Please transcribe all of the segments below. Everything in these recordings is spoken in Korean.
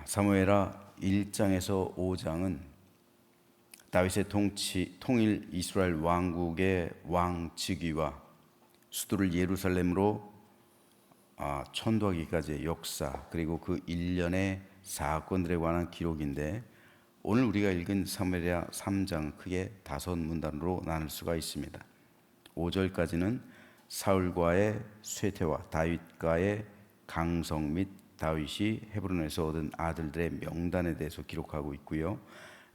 사무엘하 1장에서 5장은 다윗의 통일 이스라엘 왕국의 왕 즉위와 수도를 예루살렘으로 천도하기까지의 역사, 그리고 그 일련의 사건들에 관한 기록인데, 오늘 우리가 읽은 사무엘하 3장 크게 5문단으로 나눌 수가 있습니다. 5절까지는 사울과의 쇠퇴와 다윗과의 강성 및 다윗이 헤브론에서 얻은 아들들의 명단에 대해서 기록하고 있고요.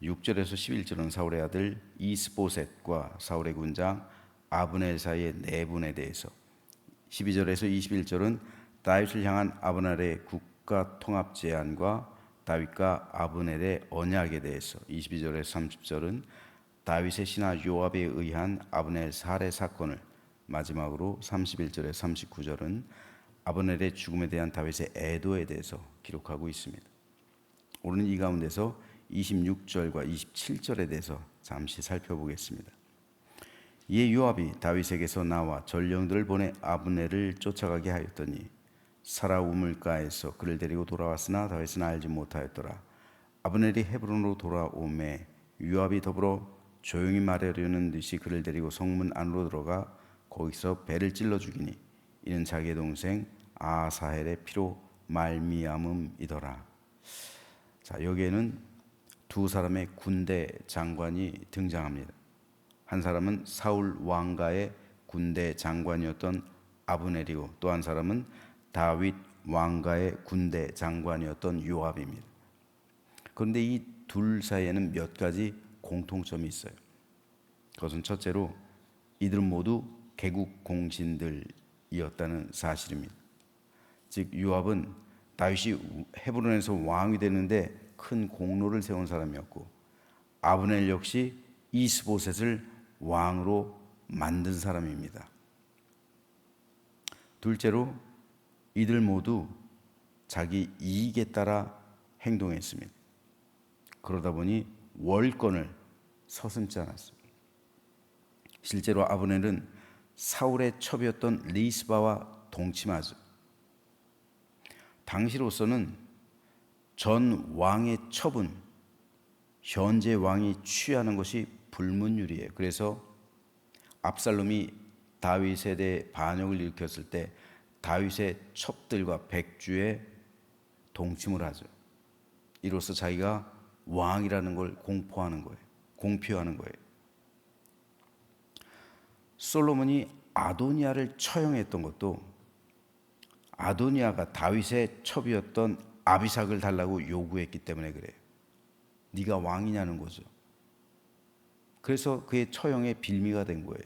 6절에서 11절은 사울의 아들 이스보셋과 사울의 군장 아브넬 사이의 내분에 대해서, 12절에서 21절은 다윗을 향한 아브넬의 국가 통합 제안과 다윗과 아브넬의 언약에 대해서, 22절에서 30절은 다윗의 신하 요압에 의한 아브넬 살해 사건을, 마지막으로 31절에서 39절은 아브넬의 죽음에 대한 다윗의 애도에 대해서 기록하고 있습니다. 오늘 이 가운데서 26절과 27절에 대해서 잠시 살펴보겠습니다. 이에 요압이 다윗에게서 나와 전령들을 보내 아브넬을 쫓아가게 하였더니 사라 우물가에서 그를 데리고 돌아왔으나 다윗은 알지 못하였더라. 아브넬이 헤브론으로 돌아오매 요압이 더불어 조용히 말하려는 듯이 그를 데리고 성문 안으로 들어가 거기서 배를 찔러 죽이니 이는 자기의 동생 아사헬의 피로 말미암음이더라. 자, 여기에는 두 사람의 군대 장관이 등장합니다. 한 사람은 사울 왕가의 군대 장관이었던 아브넬이고, 또 한 사람은 다윗 왕가의 군대 장관이었던 요압입니다. 그런데 이 둘 사이에는 몇 가지 공통점이 있어요. 그것은 첫째로 이들은 모두 개국 공신들이었다는 사실입니다. 즉 요압은 다윗이 헤브론에서 왕이 되는데 큰 공로를 세운 사람이었고, 아브넬 역시 이스보셋을 왕으로 만든 사람입니다. 둘째로 이들 모두 자기 이익에 따라 행동했습니다. 그러다 보니 월권을 서슴지 않았습니다. 실제로 아브넬은 사울의 첩이었던 리스바와 동침하죠. 당시로서는 전 왕의 첩은 현재 왕이 취하는 것이 불문율이에요. 그래서 압살롬이 다윗에 대해 반역을 일으켰을 때 다윗의 첩들과 백주에 동침을 하죠. 이로써 자기가 왕이라는 걸 공표하는 거예요. 솔로몬이 아도니아를 처형했던 것도 아도니아가 다윗의 첩이었던 아비삭을 달라고 요구했기 때문에 그래요. 네가 왕이냐는 거죠. 그래서 그의 처형의 빌미가 된 거예요.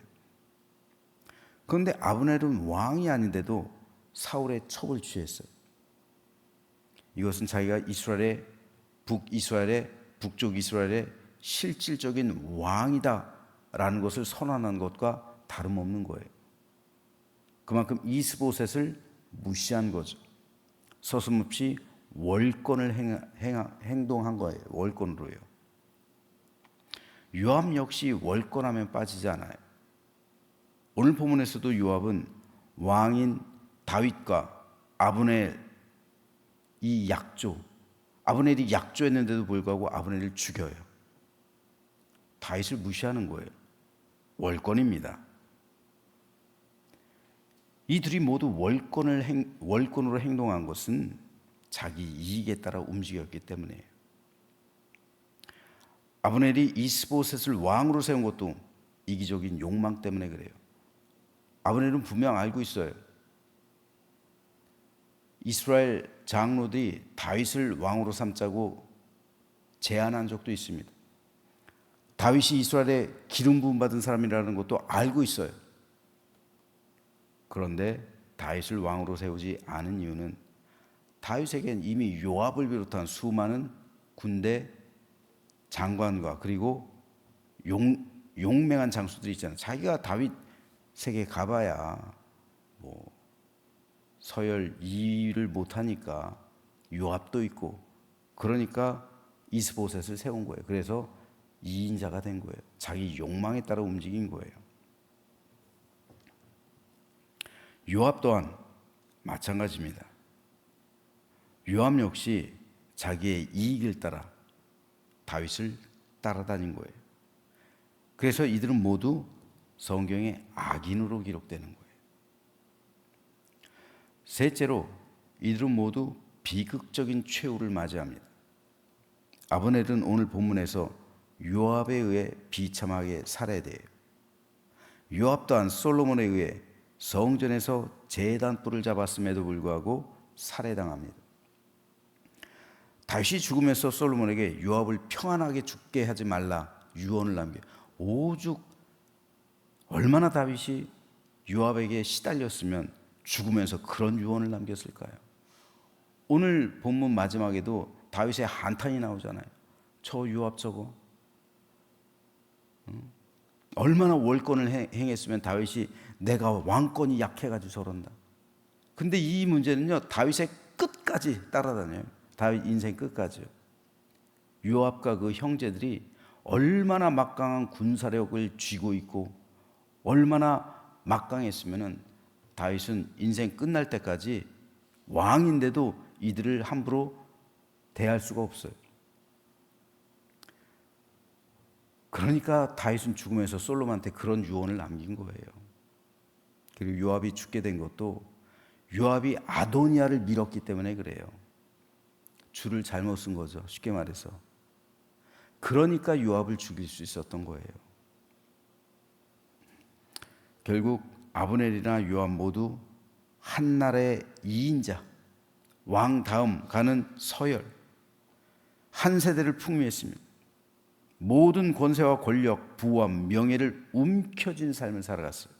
그런데 아브넬은 왕이 아닌데도 사울의 첩을 취했어요. 이것은 자기가 북쪽 이스라엘의 실질적인 왕이다라는 것을 선언한 것과 다름없는 거예요. 그만큼 이스보셋을 무시한 거죠. 서슴없이 월권을 행동한 거예요. 월권으로요. 요압 역시 월권하면 빠지지 않아요. 오늘 본문에서도 요압은 왕인 다윗과 아브넬 아브넬이 약조했는데도 불구하고 아브넬을 죽여요. 다윗을 무시하는 거예요. 월권입니다. 이 둘이 모두 월권으로 행동한 것은 자기 이익에 따라 움직였기 때문이에요. 아브넬이 이스보셋을 왕으로 세운 것도 이기적인 욕망 때문에 그래요. 아브넬은 분명 알고 있어요. 이스라엘 장로들이 다윗을 왕으로 삼자고 제안한 적도 있습니다. 다윗이 이스라엘에 기름 부음 받은 사람이라는 것도 알고 있어요. 그런데 다윗을 왕으로 세우지 않은 이유는 다윗에겐 이미 요압을 비롯한 수많은 군대 장관과 그리고 용맹한 장수들이 있잖아요. 자기가 다윗에게 가봐야 서열 2위를 못하니까 요압도 있고, 그러니까 이스보셋을 세운 거예요. 그래서 2인자가 된 거예요. 자기 욕망에 따라 움직인 거예요. 요압 또한 마찬가지입니다. 요압 역시 자기의 이익을 따라 다윗을 따라다닌 거예요. 그래서 이들은 모두 성경의 악인으로 기록되는 거예요. 셋째로, 이들은 모두 비극적인 최후를 맞이합니다. 아브넬은 오늘 본문에서 요압에 의해 비참하게 살해돼요. 요압 또한 솔로몬에 의해 성전에서 제단 뿔을 잡았음에도 불구하고 살해당합니다. 다윗이 죽으면서 솔로몬에게 요압을 평안하게 죽게 하지 말라 유언을 남겨. 오죽 얼마나 다윗이 요압에게 시달렸으면 죽으면서 그런 유언을 남겼을까요? 오늘 본문 마지막에도 다윗의 한탄이 나오잖아요. 저 요압 저거 얼마나 월권을 행했으면 다윗이 내가 왕권이 약해가지고 저런다. 근데 이 문제는요, 다윗의 끝까지 따라다녀요. 다윗 인생 끝까지요. 요압과 그 형제들이 얼마나 막강한 군사력을 쥐고 있고 얼마나 막강했으면은 다윗은 인생 끝날 때까지 왕인데도 이들을 함부로 대할 수가 없어요. 그러니까 다윗은 죽으면서 솔로몬한테 그런 유언을 남긴 거예요. 그리고 요압이 죽게 된 것도 요압이 아도니아를 밀었기 때문에 그래요. 줄을 잘못 쓴 거죠. 쉽게 말해서. 그러니까 요압을 죽일 수 있었던 거예요. 결국 아브넬이나 요압 모두 한 나라의 2인자, 왕 다음 가는 서열, 한 세대를 풍미했습니다. 모든 권세와 권력, 부와 명예를 움켜쥔 삶을 살아갔어요.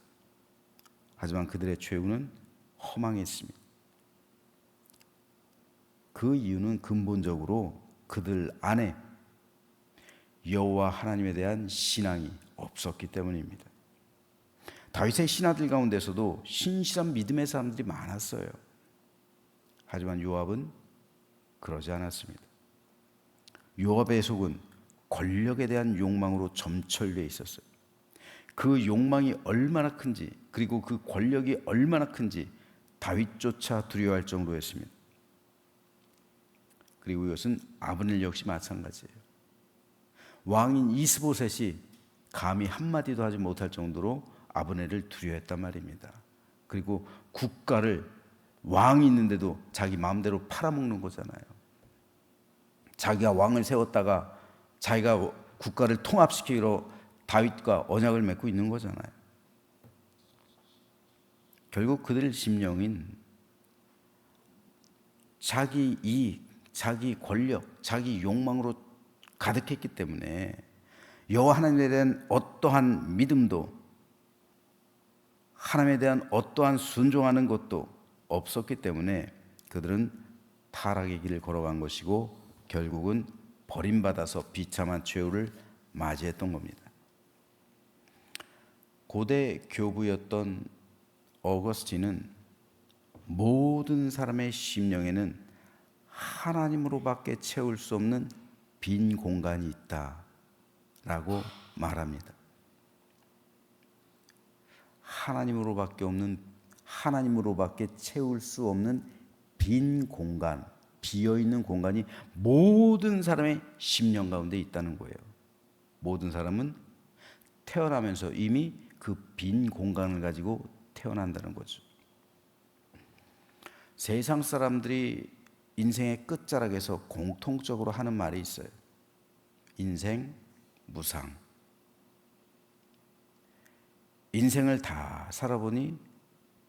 하지만 그들의 최후는 허망했습니다. 그 이유는 근본적으로 그들 안에 여호와 하나님에 대한 신앙이 없었기 때문입니다. 다윗의 신하들 가운데서도 신실한 믿음의 사람들이 많았어요. 하지만 요압은 그러지 않았습니다. 요압의 속은 권력에 대한 욕망으로 점철되어 있었어요. 그 욕망이 얼마나 큰지, 그리고 그 권력이 얼마나 큰지 다윗조차 두려워할 정도였습니다. 그리고 이것은 아브넬 역시 마찬가지예요. 왕인 이스보셋이 감히 한마디도 하지 못할 정도로 아브넬을 두려워했단 말입니다. 그리고 국가를, 왕이 있는데도 자기 마음대로 팔아먹는 거잖아요. 자기가 왕을 세웠다가 자기가 국가를 통합시키기로 다윗과 언약을 맺고 있는 거잖아요. 결국 그들 심령인 자기 이익, 자기 권력, 자기 욕망으로 가득했기 때문에 여호와 하나님에 대한 어떠한 믿음도, 하나님에 대한 어떠한 순종하는 것도 없었기 때문에 그들은 타락의 길을 걸어간 것이고 결국은 버림받아서 비참한 최후를 맞이했던 겁니다. 고대 교부였던 어거스틴은 모든 사람의 심령에는 하나님으로밖에 채울 수 없는 빈 공간이 있다라고 말합니다. 하나님으로밖에 채울 수 없는 빈 공간, 비어있는 공간이 모든 사람의 심령 가운데 있다는 거예요. 모든 사람은 태어나면서 이미 그 빈 공간을 가지고 태어난다는 거죠. 세상 사람들이 인생의 끝자락에서 공통적으로 하는 말이 있어요. 인생 무상. 인생을 다 살아보니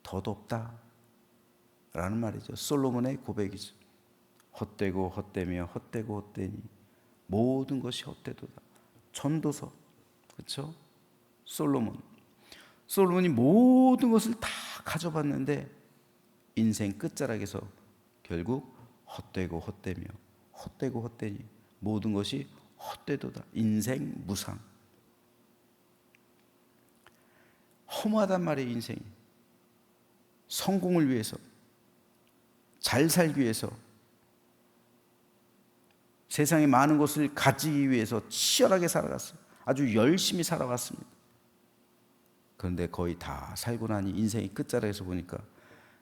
덧없다 라는 말이죠. 솔로몬의 고백이죠. 헛되고 헛되며 헛되고 헛되니 모든 것이 헛되도다. 전도서, 그렇죠? 솔로몬이 모든 것을 다 가져봤는데 인생 끝자락에서 결국 헛되고 헛되며 헛되고 헛되니 모든 것이 헛되도다. 인생 무상. 허무하단 말이에요. 인생이 성공을 위해서, 잘 살기 위해서, 세상에 많은 것을 가지기 위해서 치열하게 살아갔어요. 아주 열심히 살아왔습니다. 그런데 거의 다 살고 나니 인생의 끝자락에서 보니까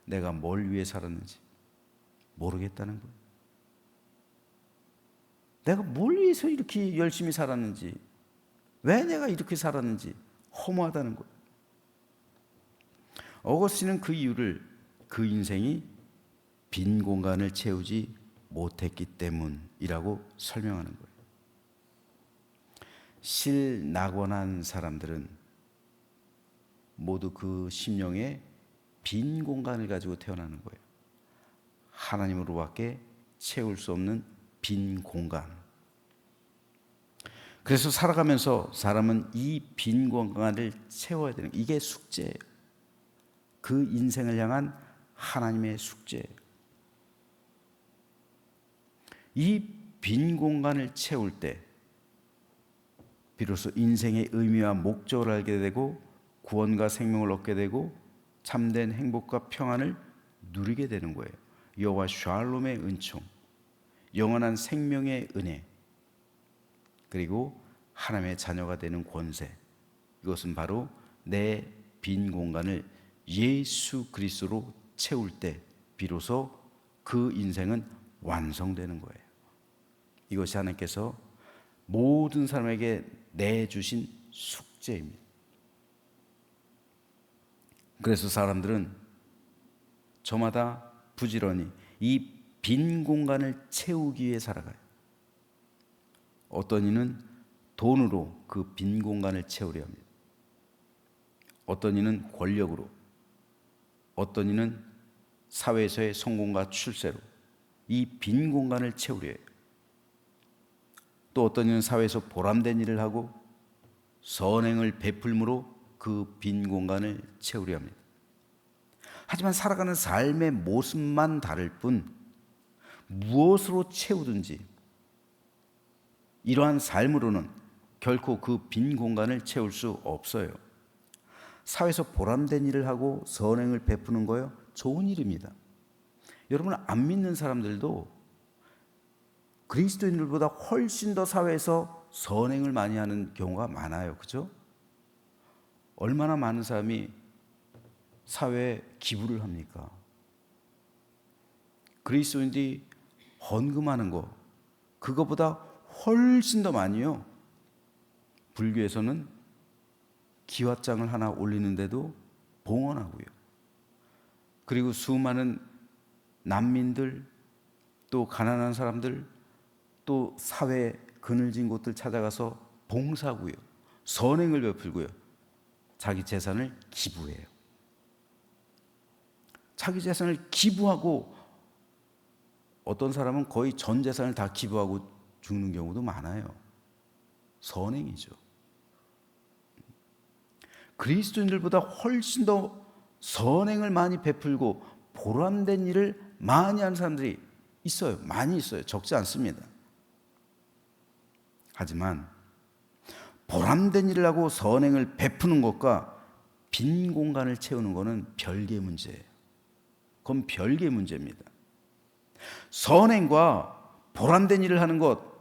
내가 뭘 위해 살았는지 모르겠다는 거예요. 내가 뭘 위해서 이렇게 열심히 살았는지, 왜 내가 이렇게 살았는지 허무하다는 거예요. 어거스틴은 그 이유를 그 인생이 빈 공간을 채우지 못했기 때문이라고 설명하는 거예요. 실낙원한 사람들은 모두 그 심령에 빈 공간을 가지고 태어나는 거예요. 하나님으로밖에 채울 수 없는 빈 공간. 그래서 살아가면서 사람은 이 빈 공간을 채워야 되는, 이게 숙제예요. 그 인생을 향한 하나님의 숙제예요. 이 빈 공간을 채울 때 비로소 인생의 의미와 목적을 알게 되고 구원과 생명을 얻게 되고 참된 행복과 평안을 누리게 되는 거예요. 여호와 샬롬의 은총, 영원한 생명의 은혜, 그리고 하나님의 자녀가 되는 권세. 이것은 바로 내 빈 공간을 예수 그리스도로 채울 때 비로소 그 인생은 완성되는 거예요. 이것이 하나님께서 모든 사람에게 내주신 숙제입니다. 그래서 사람들은 저마다 부지런히 이 빈 공간을 채우기 위해 살아가요. 어떤 이는 돈으로 그 빈 공간을 채우려 합니다. 어떤 이는 권력으로, 어떤 이는 사회에서의 성공과 출세로 이 빈 공간을 채우려 해요. 또 어떤 이는 사회에서 보람된 일을 하고 선행을 베풀므로 그 빈 공간을 채우려 합니다. 하지만 살아가는 삶의 모습만 다를 뿐 무엇으로 채우든지 이러한 삶으로는 결코 그 빈 공간을 채울 수 없어요. 사회에서 보람된 일을 하고 선행을 베푸는 거요, 좋은 일입니다. 여러분, 안 믿는 사람들도 그리스도인들보다 훨씬 더 사회에서 선행을 많이 하는 경우가 많아요. 그죠? 얼마나 많은 사람이 사회에 기부를 합니까? 그리스도인들이 헌금하는 거, 그거보다 훨씬 더 많이요. 불교에서는 기와장을 하나 올리는데도 봉헌하고요. 그리고 수많은 난민들, 또 가난한 사람들, 또 사회 그늘진 곳들 찾아가서 봉사하고요, 선행을 베풀고요, 자기 재산을 기부해요. 자기 재산을 기부하고 어떤 사람은 거의 전 재산을 다 기부하고 죽는 경우도 많아요. 선행이죠. 그리스도인들보다 훨씬 더 선행을 많이 베풀고 보람된 일을 많이 하는 사람들이 있어요. 많이 있어요. 적지 않습니다. 하지만 보람된 일을 하고 선행을 베푸는 것과 빈 공간을 채우는 것은 별개의 문제예요. 그건 별개의 문제입니다. 선행과 보람된 일을 하는 것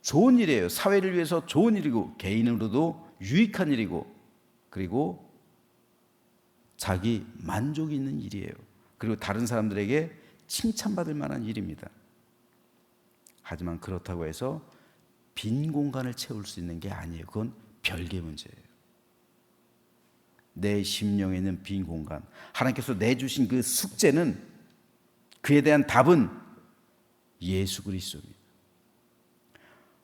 좋은 일이에요. 사회를 위해서 좋은 일이고 개인으로도 유익한 일이고, 그리고 자기 만족이 있는 일이에요. 그리고 다른 사람들에게 칭찬받을 만한 일입니다. 하지만 그렇다고 해서 빈 공간을 채울 수 있는 게 아니에요. 그건 별개의 문제예요. 내 심령에 있는 빈 공간, 하나님께서 내주신 그 숙제는, 그에 대한 답은 예수 그리스도입니다.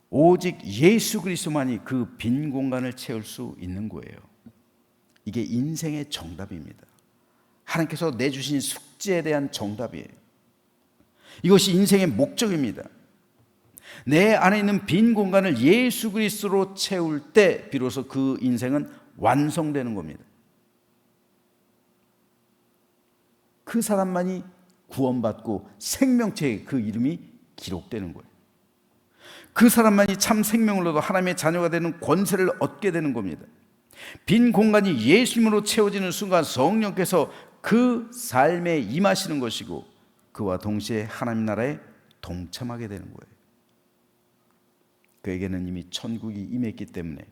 오직 예수 그리스도만이 그 빈 공간을 채울 수 있는 거예요. 이게 인생의 정답입니다. 하나님께서 내주신 숙제에 대한 정답이에요. 이것이 인생의 목적입니다. 내 안에 있는 빈 공간을 예수 그리스도로 채울 때 비로소 그 인생은 완성되는 겁니다. 그 사람만이 구원받고 생명체의 그 이름이 기록되는 거예요. 그 사람만이 참 생명을 얻어 하나님의 자녀가 되는 권세를 얻게 되는 겁니다. 빈 공간이 예수님으로 채워지는 순간 성령께서 그 삶에 임하시는 것이고, 그와 동시에 하나님 나라에 동참하게 되는 거예요. 그에게는 이미 천국이 임했기 때문에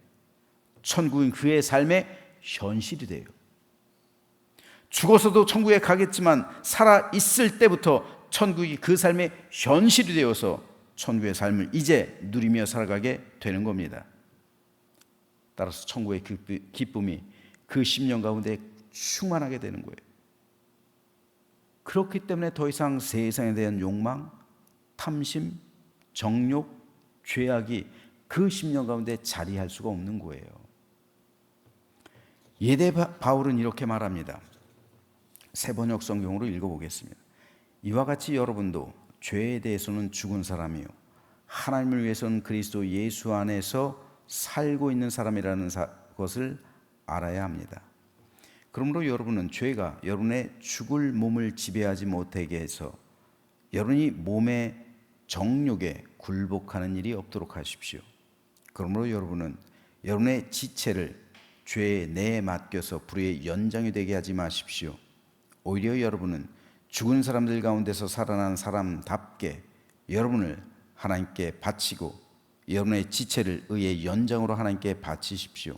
천국은 그의 삶의 현실이 돼요. 죽어서도 천국에 가겠지만 살아 있을 때부터 천국이 그 삶의 현실이 되어서 천국의 삶을 이제 누리며 살아가게 되는 겁니다. 따라서 천국의 기쁨이 그 10년 가운데 충만하게 되는 거예요. 그렇기 때문에 더 이상 세상에 대한 욕망, 탐심, 정욕, 죄악이 그 10년 가운데 자리할 수가 없는 거예요. 예대 바울은 이렇게 말합니다. 새번역 성경으로 읽어보겠습니다. 이와 같이 여러분도 죄에 대해서는 죽은 사람이요 하나님을 위해서는 그리스도 예수 안에서 살고 있는 사람이라는 것을 알아야 합니다. 그러므로 여러분은 죄가 여러분의 죽을 몸을 지배하지 못하게 해서 여러분이 몸의 정욕에 굴복하는 일이 없도록 하십시오. 그러므로 여러분은 여러분의 지체를 죄에 내에 맡겨서 불의의 연장이 되게 하지 마십시오. 오히려 여러분은 죽은 사람들 가운데서 살아난 사람답게 여러분을 하나님께 바치고 여러분의 지체를 의의 연장으로 하나님께 바치십시오.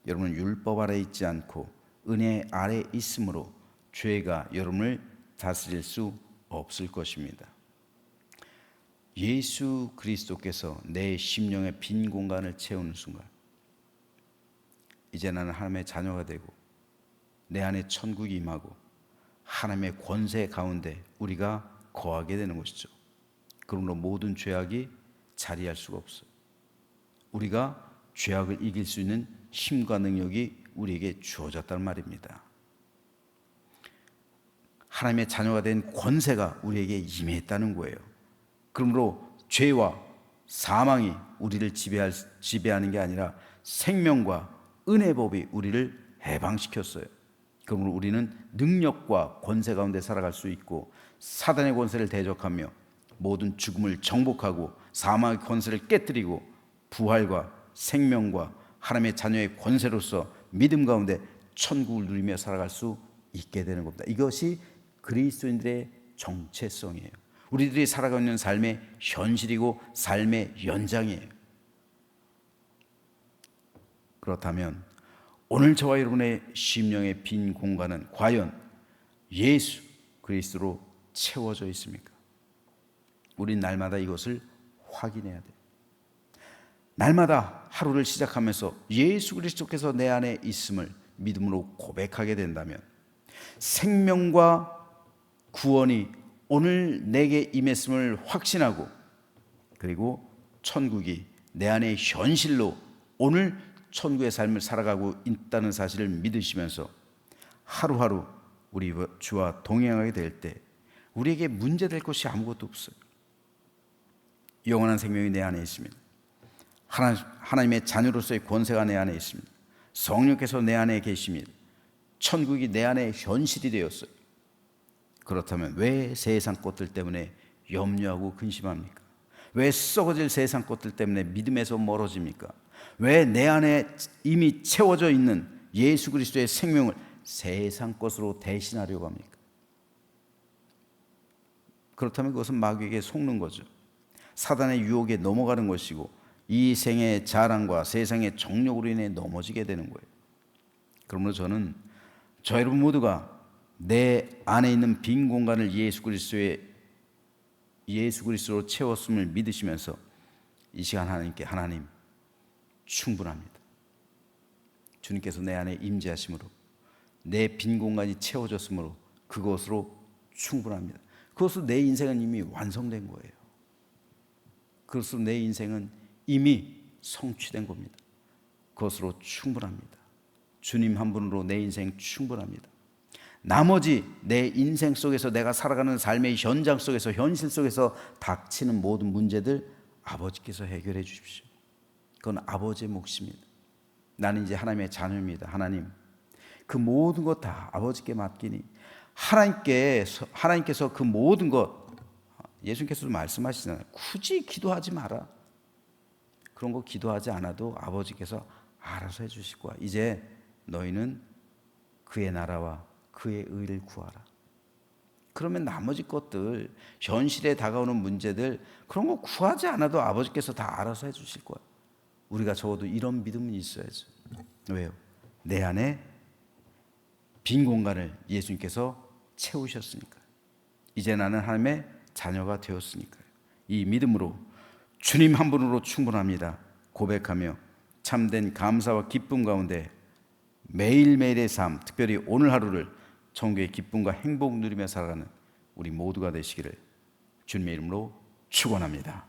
여러분은 율법 아래 있지 않고 은혜 아래 있으므로 죄가 여러분을 다스릴 수 없을 것입니다. 예수 그리스도께서 내 심령의 빈 공간을 채우는 순간 이제 나는 하나님의 자녀가 되고 내 안에 천국이 임하고 하나님의 권세 가운데 우리가 거하게 되는 것이죠. 그러므로 모든 죄악이 자리할 수가 없어요. 우리가 죄악을 이길 수 있는 힘과 능력이 우리에게 주어졌단 말입니다. 하나님의 자녀가 된 권세가 우리에게 임했다는 거예요. 그러므로 죄와 사망이 우리를 지배하는 게 아니라 생명과 은혜의 법이 우리를 해방시켰어요. 그러므로 우리는 능력과 권세 가운데 살아갈 수 있고 사단의 권세를 대적하며 모든 죽음을 정복하고 사망의 권세를 깨뜨리고 부활과 생명과 하나님의 자녀의 권세로서 믿음 가운데 천국을 누리며 살아갈 수 있게 되는 겁니다. 이것이 그리스도인들의 정체성이에요. 우리들이 살아가고 있는 삶의 현실이고 삶의 연장이에요. 그렇다면 오늘 저와 여러분의 심령의 빈 공간은 과연 예수 그리스도로 채워져 있습니까? 우린 날마다 이것을 확인해야 돼요. 날마다 하루를 시작하면서 예수 그리스도께서 내 안에 있음을 믿음으로 고백하게 된다면 생명과 구원이 오늘 내게 임했음을 확신하고 그리고 천국이 내 안의 현실로 오늘 천국의 삶을 살아가고 있다는 사실을 믿으시면서 하루하루 우리 주와 동행하게 될 때 우리에게 문제될 것이 아무것도 없어요. 영원한 생명이 내 안에 있습니다. 하나님의 자녀로서의 권세가 내 안에 있습니다. 성령께서 내 안에 계십니다. 천국이 내 안에 현실이 되었어요. 그렇다면 왜 세상 것들 때문에 염려하고 근심합니까? 왜 썩어질 세상 것들 때문에 믿음에서 멀어집니까? 왜 내 안에 이미 채워져 있는 예수 그리스도의 생명을 세상 것으로 대신하려고 합니까? 그렇다면 그것은 마귀에게 속는 거죠. 사단의 유혹에 넘어가는 것이고 이 생의 자랑과 세상의 정욕으로 인해 넘어지게 되는 거예요. 그러므로 저는 저 여러분 모두가 내 안에 있는 빈 공간을 예수 그리스도로 채웠음을 믿으시면서 이 시간 하나님께 하나님 충분합니다. 주님께서 내 안에 임재하심으로 내 빈 공간이 채워졌으므로 그것으로 충분합니다. 그것으로 내 인생은 이미 완성된 거예요. 그것으로 내 인생은 이미 성취된 겁니다. 그것으로 충분합니다. 주님 한 분으로 내 인생 충분합니다. 나머지 내 인생 속에서 내가 살아가는 삶의 현장 속에서 현실 속에서 닥치는 모든 문제들 아버지께서 해결해 주십시오. 그건 아버지의 몫입니다. 나는 이제 하나님의 자녀입니다. 하나님 그 모든 것 다 아버지께 맡기니 하나님께서 그 모든 것 예수님께서도 말씀하시잖아요. 굳이 기도하지 마라. 그런 거 기도하지 않아도 아버지께서 알아서 해주실 거야. 이제 너희는 그의 나라와 그의 의를 구하라. 그러면 나머지 것들 현실에 다가오는 문제들 그런 거 구하지 않아도 아버지께서 다 알아서 해주실 거야. 우리가 적어도 이런 믿음은 있어야죠. 왜요? 내 안에 빈 공간을 예수님께서 채우셨으니까. 이제 나는 하나님의 자녀가 되었으니까요. 이 믿음으로 주님 한 분으로 충분합니다 고백하며 참된 감사와 기쁨 가운데 매일매일의 삶, 특별히 오늘 하루를 천국의 기쁨과 행복 누리며 살아가는 우리 모두가 되시기를 주님의 이름으로 축원합니다.